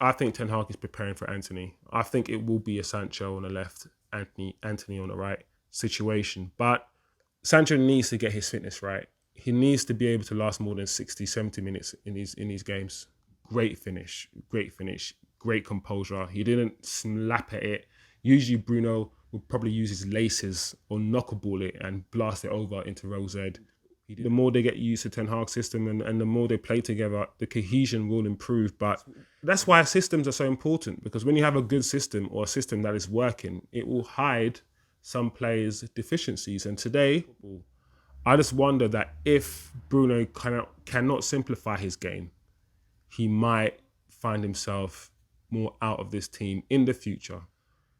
I think Ten Hag is preparing for Anthony. I think it will be a Sancho on the left, Anthony on the right situation. But Sancho needs to get his fitness right. He needs to be able to last more than 60, 70 minutes in these games. Great finish, great composure. He didn't slap at it. Usually Bruno would probably use his laces or knuckleball it and blast it over into row Z. The more they get used to Ten Hag's system and the more they play together, the cohesion will improve. But that's why systems are so important, because when you have a good system or a system that is working, it will hide some players' deficiencies. And today, I just wonder that if Bruno cannot simplify his game, he might find himself more out of this team in the future.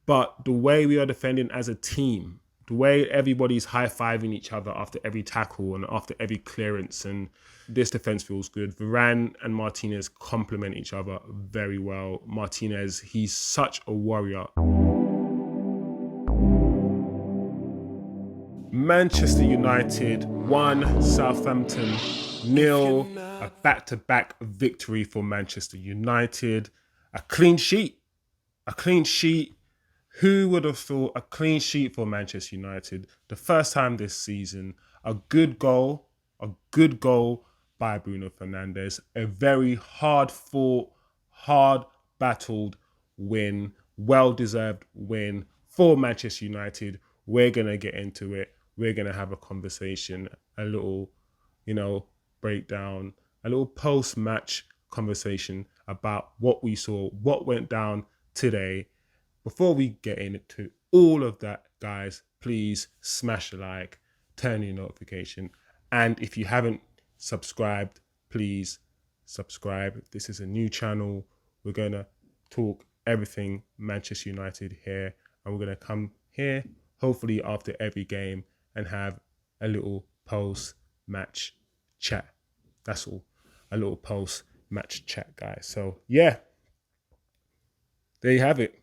But the way we are defending as a team, the way everybody's high-fiving each other after every tackle and after every clearance, and this defence feels good. Varane and Martinez complement each other very well. Martinez, he's such a warrior. Manchester United 1, Southampton 0. A back-to-back victory for Manchester United. A clean sheet. A clean sheet. Who would have thought a clean sheet for Manchester United? The first time this season. A good goal by Bruno Fernandes. A very hard-fought, hard-battled win. Well-deserved win for Manchester United. We're going to get into it. We're going to have a conversation, a little, breakdown, a little post-match conversation about what we saw, what went down today. Before we get into all of that, guys, please smash a like, turn your notification. And if you haven't subscribed, please subscribe. This is a new channel. We're going to talk everything Manchester United here. And we're going to come here, hopefully after every game, and have a little post-match chat. That's all. A little post-match chat, guys. So, yeah. There you have it.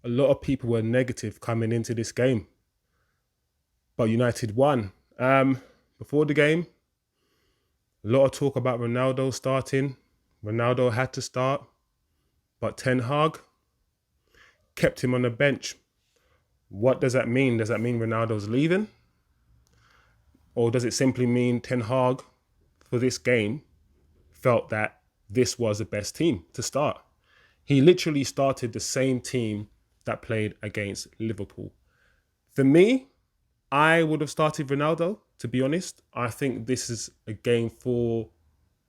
A lot of people were negative coming into this game. But United won. Before the game, a lot of talk about Ronaldo starting. Ronaldo had to start. But Ten Hag kept him on the bench. What does that mean? Does that mean Ronaldo's leaving? Or does it simply mean Ten Hag, for this game, felt that this was the best team to start? He literally started the same team that played against Liverpool. For me, I would have started Ronaldo, to be honest. I think this is a game for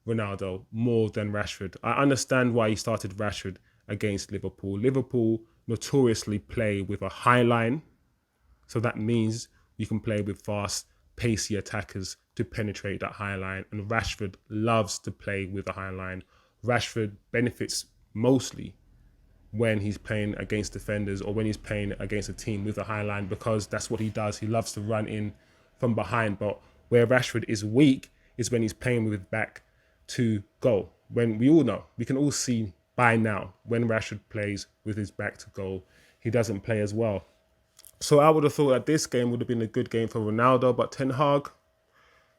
Ronaldo more than Rashford. I understand why he started Rashford against Liverpool. Liverpool notoriously play with a high line. So that means you can play with fast, pacey attackers to penetrate that high line. And Rashford loves to play with a high line. Rashford benefits mostly when he's playing against defenders or when he's playing against a team with a high line, because that's what he does. He loves to run in from behind. But where Rashford is weak is when he's playing with his back to goal. When we all know, we can all see by now, when Rashford plays with his back to goal, he doesn't play as well. So I would have thought that this game would have been a good game for Ronaldo, but Ten Hag,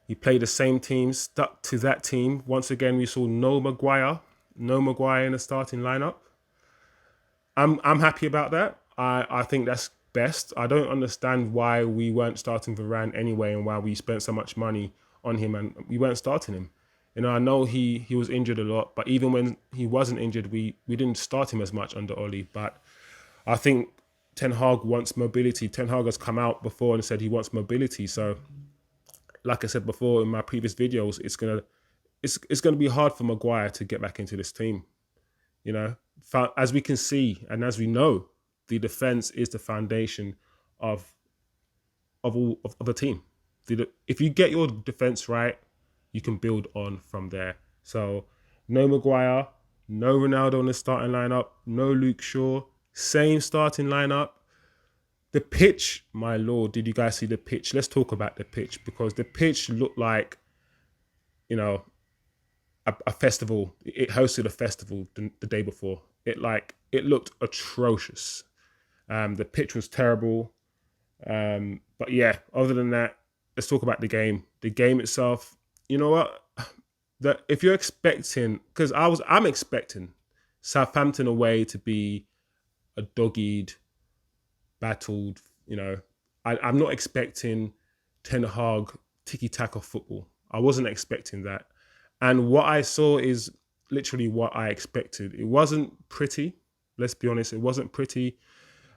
he played the same team, stuck to that team. Once again, we saw no Maguire in the starting lineup. I'm happy about that. I think that's best. I don't understand why we weren't starting Varane anyway and why we spent so much money on him and we weren't starting him. I know he was injured a lot, but even when he wasn't injured, we didn't start him as much under Oli. But I think Ten Hag wants mobility. Ten Hag has come out before and said he wants mobility. So, like I said before in my previous videos, it's gonna be hard for Maguire to get back into this team. As we can see and as we know, the defense is the foundation of a team. If you get your defense right, you can build on from there. So, no Maguire, no Ronaldo in the starting lineup, no Luke Shaw, same starting lineup. The pitch, my lord, did you guys see the pitch? Let's talk about the pitch, because the pitch looked like, a festival. It hosted a festival the day before. It looked atrocious. The pitch was terrible. But yeah, other than that, let's talk about the game. The game itself, you know what? That if you're expecting, because I'm expecting Southampton away to be a dog-eared, battled, I'm not expecting Ten Hag tiki-taka football. I wasn't expecting that. And what I saw is literally what I expected. It wasn't pretty. Let's be honest, it wasn't pretty.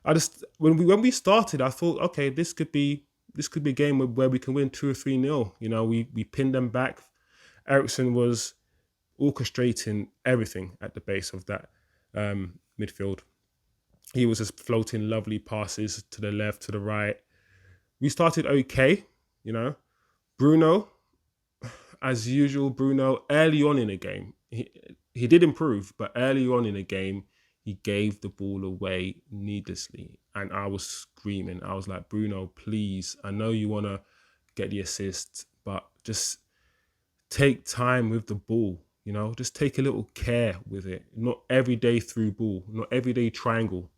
I just when we started, I thought, okay, this could be a game where we can win 2 or 3-0. We pinned them back. Eriksen was orchestrating everything at the base of that midfield. He was just floating lovely passes to the left, to the right. We started okay, Bruno, as usual, Bruno, early on in the game, he did improve, but early on in the game, he gave the ball away needlessly. And I was screaming. I was like, Bruno, please, I know you want to get the assist, but just take time with the ball, just take a little care with it. Not every day through ball, not every day triangle,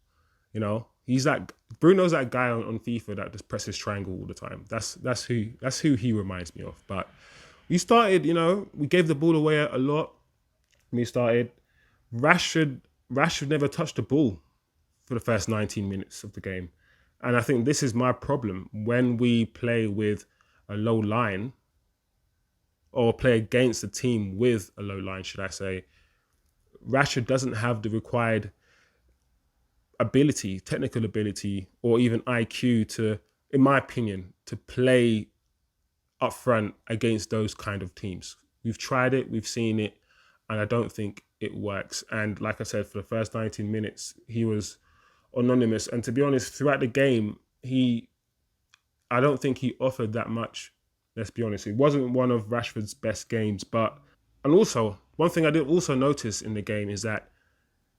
Bruno's that guy on FIFA that just presses triangle all the time. That's who he reminds me of. But we started, we gave the ball away a lot. We started. Rashford never touched the ball for the first 19 minutes of the game. And I think this is my problem. When we play with a low line, or play against a team with a low line, should I say, Rashford doesn't have the required ability, technical ability, or even IQ to, in my opinion, to play up front against those kind of teams. We've tried it, we've seen it, and I don't think it works. And like I said, for the first 19 minutes, he was anonymous. And to be honest, throughout the game, I don't think he offered that much. Let's be honest. It wasn't one of Rashford's best games. And also, one thing I did also notice in the game is that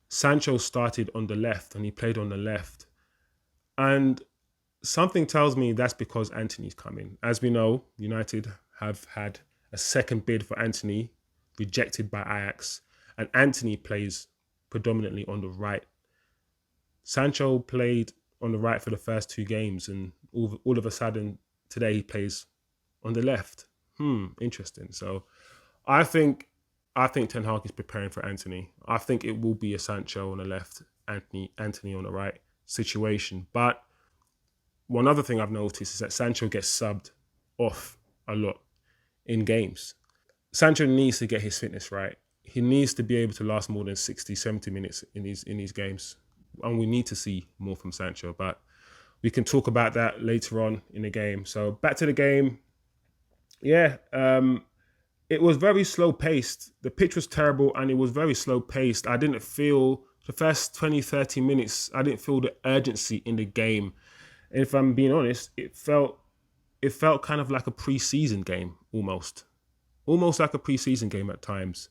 Sancho started on the left and he played on the left. And something tells me that's because Antony's coming. As we know, United have had a second bid for Antony, rejected by Ajax. And Antony plays predominantly on the right. Sancho played on the right for the first 2 games, and all of a sudden today he plays on the left. Interesting. So I think Ten Hag is preparing for Antony. I think it will be a Sancho on the left, Antony on the right situation. But one other thing I've noticed is that Sancho gets subbed off a lot in games. Sancho needs to get his fitness right. He needs to be able to last more than 60, 70 minutes in these games. And we need to see more from Sancho. But we can talk about that later on in the game. So back to the game. Yeah, it was very slow paced. The pitch was terrible and it was very slow paced. I didn't feel the first 20, 30 minutes, I didn't feel the urgency in the game. And if I'm being honest, it felt kind of like a pre-season game almost like a pre-season game at times.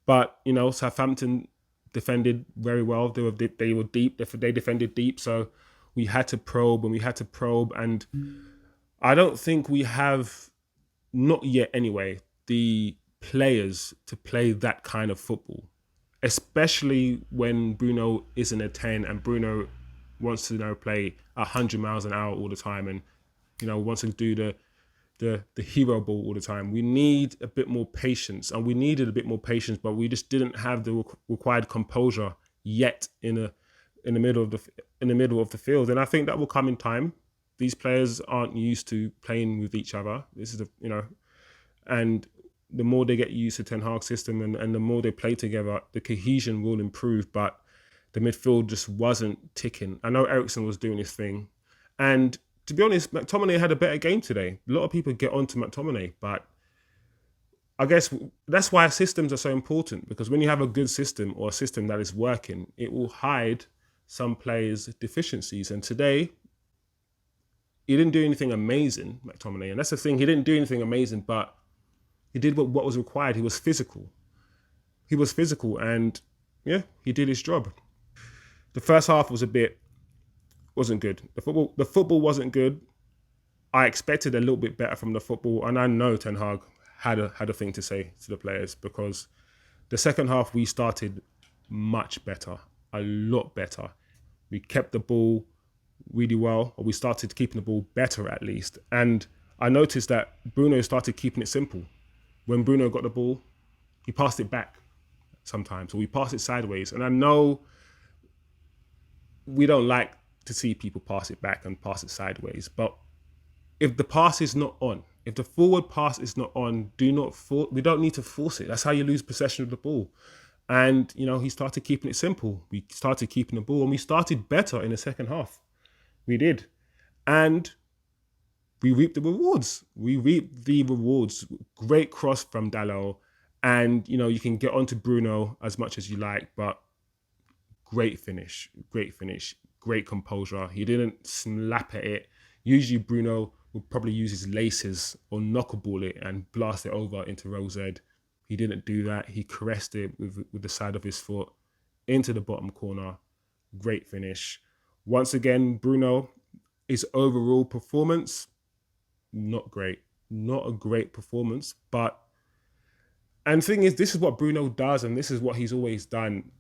But, Southampton defended very well. They were deep. They defended deep. So we had to probe. And I don't think we have, not yet anyway, the players to play that kind of football, especially when Bruno isn't a 10 and Bruno wants to play 100 miles an hour all the time and wants to do the hero ball all the time. We need a bit more patience, and we needed a bit more patience, but we just didn't have the required composure yet in the middle of the field. And I think that will come in time. These players aren't used to playing with each other. This is and the more they get used to Ten Hag's system and the more they play together, the cohesion will improve. But the midfield just wasn't ticking. I know Eriksen was doing his thing, and to be honest, McTominay had a better game today. A lot of people get onto McTominay, but I guess that's why systems are so important, because when you have a good system or a system that is working, it will hide some players' deficiencies. And today, he didn't do anything amazing, McTominay. And that's the thing, he didn't do anything amazing, but he did what was required. He was physical. And yeah, he did his job. The first half wasn't good. The football wasn't good. I expected a little bit better from the football, and I know Ten Hag had a thing to say to the players, because the second half we started much better, a lot better. We kept the ball really well, or we started keeping the ball better at least. And I noticed that Bruno started keeping it simple. When Bruno got the ball, he passed it back. sometimes, or we pass it sideways. And I know we don't like to see people pass it back and pass it sideways, but if the pass is not on, if the forward pass is not on, we don't need to force it. That's how you lose possession of the ball. And, he started keeping it simple. We started keeping the ball, and we started better in the second half. We did. And we reaped the rewards. Great cross from Dalot. And, you can get onto Bruno as much as you like, but great finish, great composure. He didn't slap at it. Usually Bruno would probably use his laces or knuckleball it and blast it over into Rose. He didn't do that. He caressed it with the side of his foot into the bottom corner. Great finish. Once again, Bruno, his overall performance, not great. Not a great performance. And the thing is, this is what Bruno does, and this is what he's always done.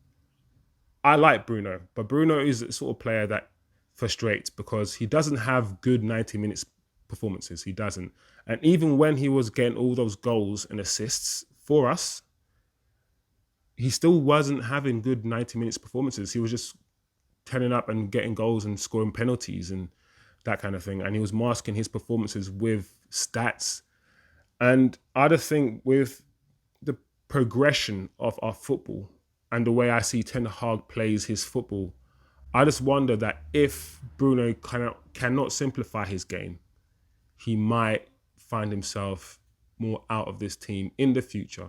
I like Bruno, but Bruno is the sort of player that frustrates because he doesn't have good 90 minutes performances. He doesn't. And even when he was getting all those goals and assists for us, he still wasn't having good 90 minutes performances. He was just turning up and getting goals and scoring penalties and that kind of thing. And he was masking his performances with stats. And I just think with the progression of our football and the way I see Ten Hag plays his football, I just wonder that if Bruno cannot simplify his game, he might find himself more out of this team in the future.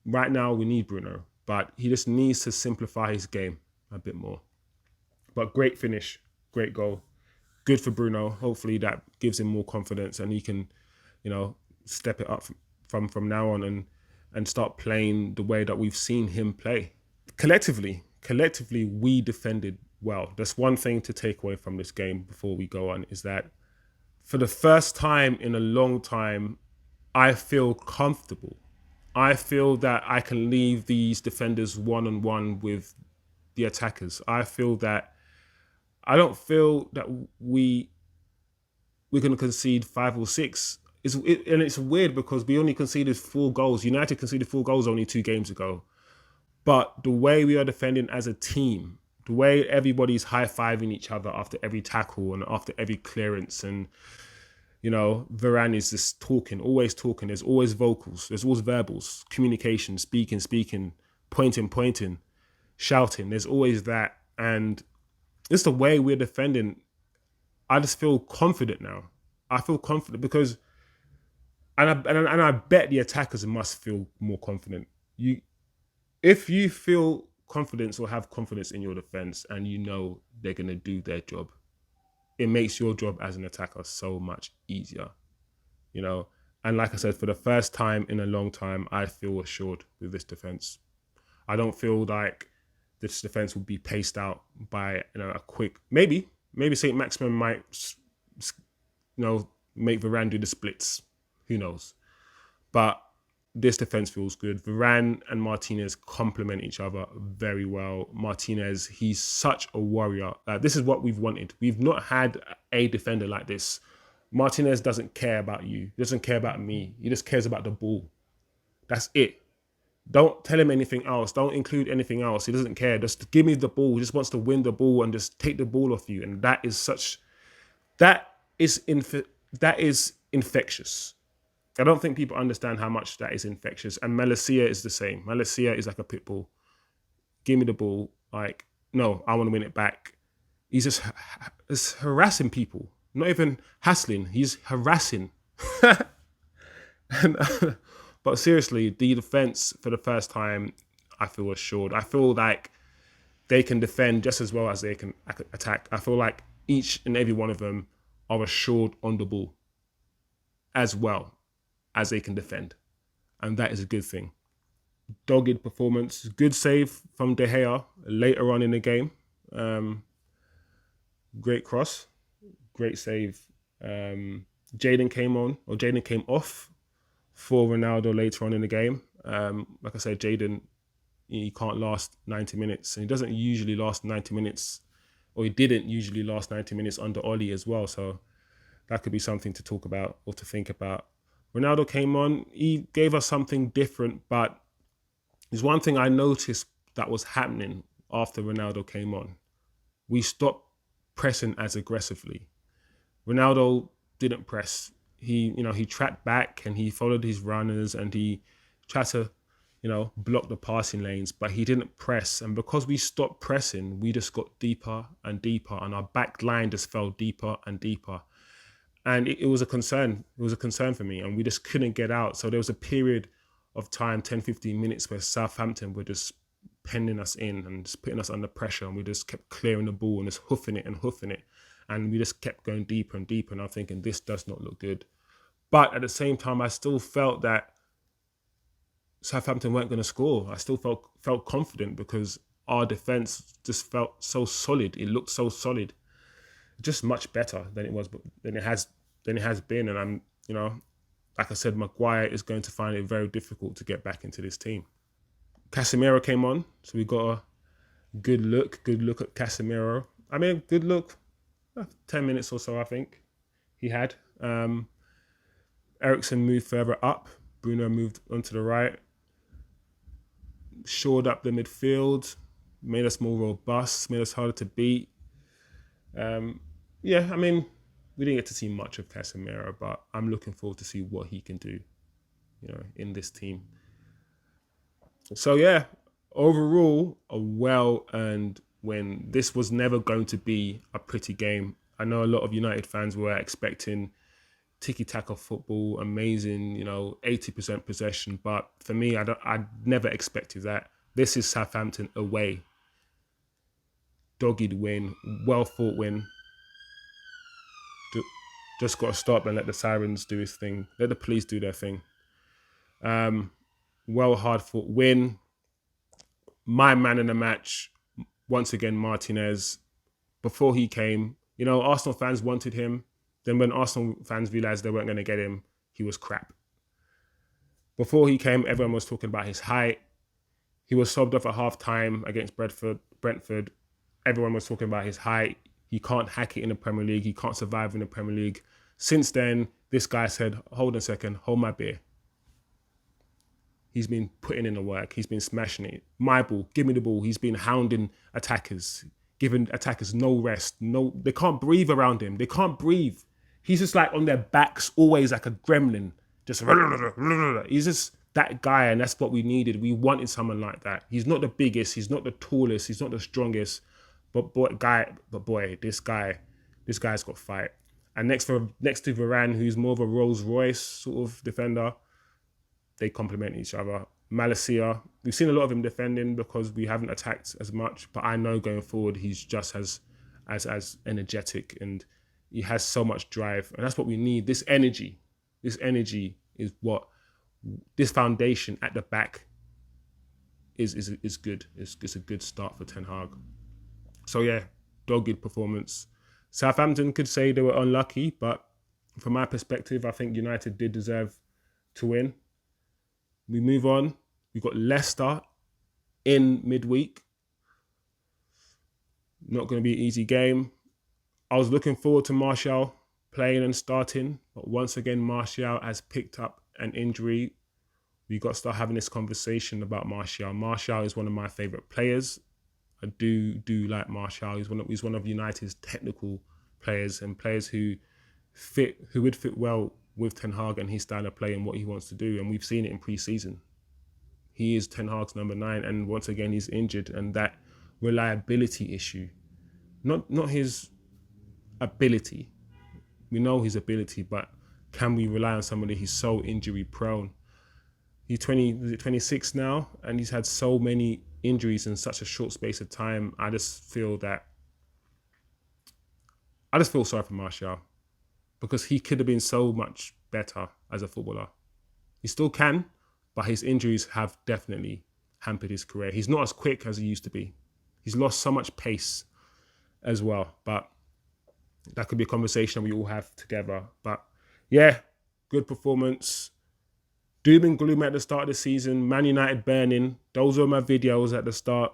Right now, we need Bruno, but he just needs to simplify his game a bit more. But great finish, great goal. Good for Bruno. Hopefully that gives him more confidence and he can, step it up from now on and start playing the way that we've seen him play. Collectively, we defended well. That's one thing to take away from this game before we go on, is that for the first time in a long time, I feel comfortable. I feel that I can leave these defenders one-on-one with the attackers. I don't feel that we're going to concede 5 or 6. And it's weird because we only conceded 4 goals. United conceded 4 goals only 2 games ago. But the way we are defending as a team, the way everybody's high-fiving each other after every tackle and after every clearance, and, Varane is just talking, always talking. There's always vocals. There's always verbals, communication, speaking, pointing, shouting. There's always that. And it's the way we're defending. I just feel confident now. I feel confident because, and I bet the attackers must feel more confident. If you feel confidence or have confidence in your defense and they're going to do their job, it makes your job as an attacker so much easier, And like I said, for the first time in a long time, I feel assured with this defense. I don't feel like this defense will be paced out by a quick. Maybe St. Maximin might, make Varane do the splits. Who knows? But this defense feels good. Varane and Martinez complement each other very well. Martinez, he's such a warrior. This is what we've wanted. We've not had a defender like this. Martinez doesn't care about you. He doesn't care about me. He just cares about the ball. That's it. Don't tell him anything else. Don't include anything else. He doesn't care. Just give me the ball. He just wants to win the ball and just take the ball off you. And that is infectious. I don't think people understand how much that is infectious. And Malacia is the same. Malacia is like a pit bull. Give me the ball. Like, no, I want to win it back. He's just harassing people. Not even hassling. He's harassing. But seriously, the defense, for the first time, I feel assured. I feel like they can defend just as well as they can attack. I feel like each and every one of them are assured on the ball as well as they can defend. And that is a good thing. Dogged performance. Good save from De Gea later on in the game. Great cross. Great save. Jadon came off for Ronaldo later on in the game. Like I said, Jadon, he can't last 90 minutes. And he doesn't usually last 90 minutes, or he didn't usually last 90 minutes under Oli as well. So that could be something to talk about or to think about. Ronaldo came on. He gave us something different, but There's one thing I noticed that was happening after Ronaldo came on. We stopped pressing as aggressively. Ronaldo didn't press. He tracked back and he followed his runners and he tried to, block the passing lanes, but he didn't press. And because we stopped pressing, we just got deeper and deeper, and our back line just fell deeper and deeper. And it was a concern. It was a concern for me, and we just couldn't get out. So there was a period of time, 10, 15 minutes, where Southampton were just penning us in and just putting us under pressure, and we just kept clearing the ball and just hoofing it and hoofing it. And we just kept going deeper and deeper, and I'm thinking, this does not look good. But at the same time, I still felt that Southampton weren't going to score. I still felt confident because our defence just felt so solid. It looked so solid, just much better than it has been. And I'm, like I said, Maguire is going to find it very difficult to get back into this team. Casemiro came on, so we got a good look at Casemiro. I mean, good look, 10 minutes or so, I think he had. Eriksen moved further up. Bruno moved onto the right. Shored up the midfield, made us more robust, made us harder to beat. We didn't get to see much of Casemiro, but I'm looking forward to see what he can do, in this team. So yeah, overall, a well-earned win. This was never going to be a pretty game. I know a lot of United fans were expecting tiki-taka football, amazing, 80% possession. But for me, I never expected that. This is Southampton away. Dogged win, well-fought win. Just got to stop and let the sirens do his thing. Let the police do their thing. Hard-fought win. My man in the match, once again, Martinez. Before he came, Arsenal fans wanted him. Then when Arsenal fans realised they weren't going to get him, he was crap. Before he came, everyone was talking about his height. He was subbed off at half-time against Brentford. Everyone was talking about his height. He can't hack it in the Premier League. He can't survive in the Premier League. Since then, this guy said, hold on a second, hold my beer. He's been putting in the work. He's been smashing it. My ball, give me the ball. He's been hounding attackers, giving attackers no rest. They can't breathe around him. They can't breathe. He's just like on their backs, always like a gremlin. He's just that guy, and that's what we needed. We wanted someone like that. He's not the biggest. He's not the tallest. He's not the strongest. But this guy's got fight. And next to Varane, who's more of a Rolls Royce sort of defender, they complement each other. Malacia, we've seen a lot of him defending because we haven't attacked as much, but I know going forward he's just as energetic and he has so much drive, and that's what we need. This energy is what this foundation at the back is good. It's a good start for Ten Hag. So yeah, dogged performance. Southampton could say they were unlucky, but from my perspective, I think United did deserve to win. We move on. We've got Leicester in midweek. Not going to be an easy game. I was looking forward to Martial playing and starting, but once again, Martial has picked up an injury. We got to start having this conversation about Martial. Martial is one of my favourite players. I do like Martial. He's one of United's technical players and players who would fit well with Ten Hag and his style of play and what he wants to do. And we've seen it in pre-season. He is Ten Hag's number 9, and once again he's injured, and that reliability issue, not his ability. We know his ability, but can we rely on somebody who's so injury prone? He's 26 now, and he's had so many injuries in such a short space of time. I just feel sorry for Martial because he could have been so much better as a footballer. He still can, but his injuries have definitely hampered his career. He's not as quick as he used to be. He's lost so much pace as well, but that could be a conversation we all have together. But yeah, good performance. Doom and gloom at the start of the season. Man United burning. Those were my videos at the start.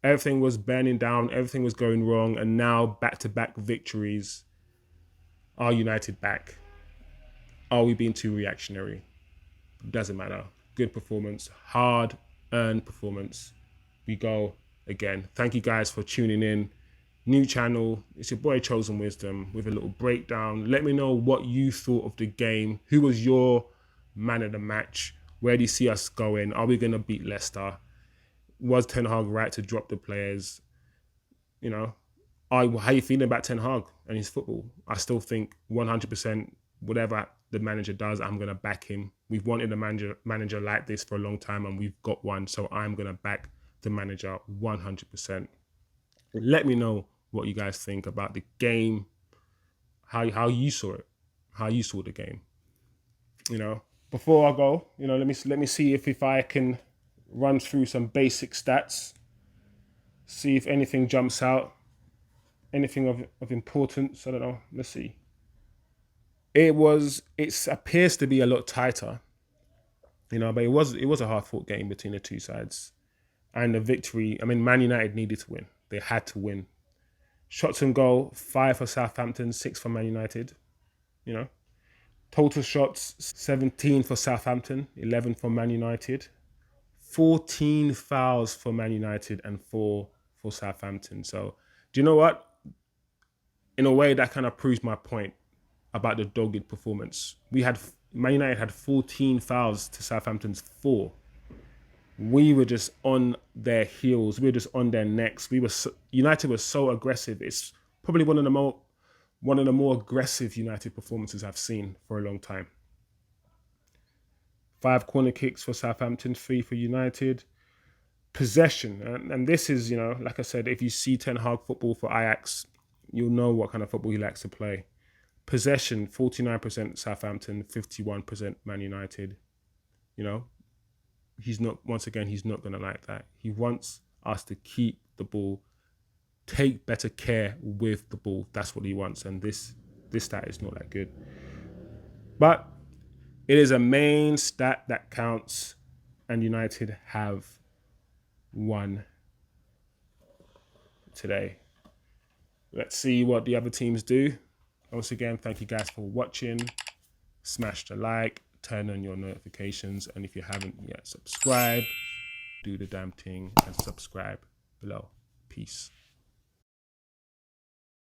Everything was burning down. Everything was going wrong. And now back-to-back victories. Are United back? Are we being too reactionary? Doesn't matter. Good performance. Hard earned performance. We go again. Thank you guys for tuning in. New channel. It's your boy Chosen Wisdom with a little breakdown. Let me know what you thought of the game. Who was your man of the match? Where do you see us going? Are we going to beat Leicester? Was Ten Hag right to drop the players? You know, how you feeling about Ten Hag and his football? I still think 100%, whatever the manager does, I'm going to back him. We've wanted a manager like this for a long time, and we've got one. So I'm going to back the manager 100%. Let me know what you guys think about the game, how you saw it, how you saw the game. You know, before I go, you know, let me see if I can run through some basic stats, see if anything jumps out, anything of importance. I don't know. Let's see. It appears to be a lot tighter, you know, but it was a hard-fought game between the two sides. And the victory, I mean, Man United needed to win. They had to win. Shots on goal, 5 for Southampton, 6 for Man United. You know, total shots, 17 for Southampton, 11 for Man United. 14 fouls for Man United and 4 for Southampton. So, do you know what? In a way, that kind of proves my point about the dogged performance. Man United had 14 fouls to Southampton's 4. We were just on their heels. We were just on their necks. United was so aggressive. It's probably one of the more aggressive United performances I've seen for a long time. 5 corner kicks for Southampton, 3 for United. Possession, and this is, you know, like I said, if you see Ten Hag football for Ajax, you'll know what kind of football he likes to play. Possession, 49% Southampton, 51% Man United. You know, he's not going to like that. He wants us to keep the ball, take better care with the ball. That's what he wants. And this stat is not that good. But it is a main stat that counts, and United have won today. Let's see what the other teams do. Once again, thank you guys for watching. Smash the like, turn on your notifications, and if you haven't yet, subscribe. Do the damn thing and subscribe below. Peace.